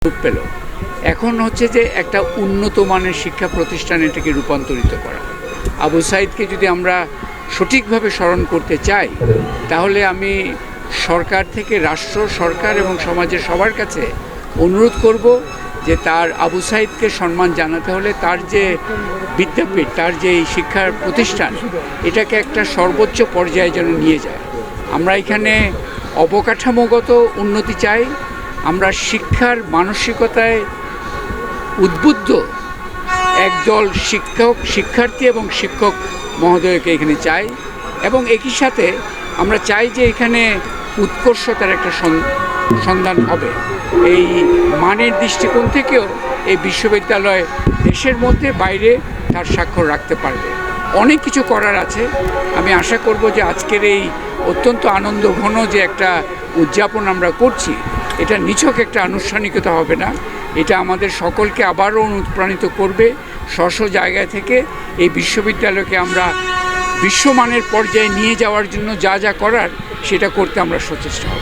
রূপ পেল। এখন হচ্ছে যে একটা উন্নত মানের শিক্ষা প্রতিষ্ঠান এটাকে রূপান্তরিত করা। আবু সাইদকে যদি আমরা সঠিকভাবে স্মরণ করতে চাই, তাহলে আমি সরকার থেকে রাষ্ট্র, সরকার এবং সমাজের সবার কাছে অনুরোধ করব যে তার আবু সাইদকে সম্মান জানাতে হলে তার যে বিদ্যাপীঠ, তার যে শিক্ষার প্রতিষ্ঠান, এটাকে একটা সর্বোচ্চ পর্যায়ে যেন নিয়ে যায়। আমরা এখানে অবকাঠামোগত উন্নতি চাই, আমরা শিক্ষার মানসিকতায় উদ্বুদ্ধ একদল শিক্ষার্থী এবং শিক্ষক মহোদয়কে এখানে চাই, এবং একই সাথে আমরা চাই যে এখানে উৎকর্ষতার একটা সন্ধান হবে। এই মানের দৃষ্টিকোণ থেকেও এই বিশ্ববিদ্যালয় দেশের মধ্যে বাইরে তার স্বাক্ষর রাখতে পারবে। অনেক কিছু করার আছে। আমি আশা করব যে আজকের এই অত্যন্ত আনন্দঘন যে একটা উদযাপন আমরা করছি, এটা নিছক একটা আনুষ্ঠানিকতা হবে না, এটা আমাদের সকলকে আবারও অনুপ্রাণিত করবে স্ব জায়গা থেকে এই বিশ্ববিদ্যালয়কে আমরা বিশ্বমানের পর্যায়ে নিয়ে যাওয়ার জন্য যা যা করার সেটা করতে আমরা সচেষ্ট হব।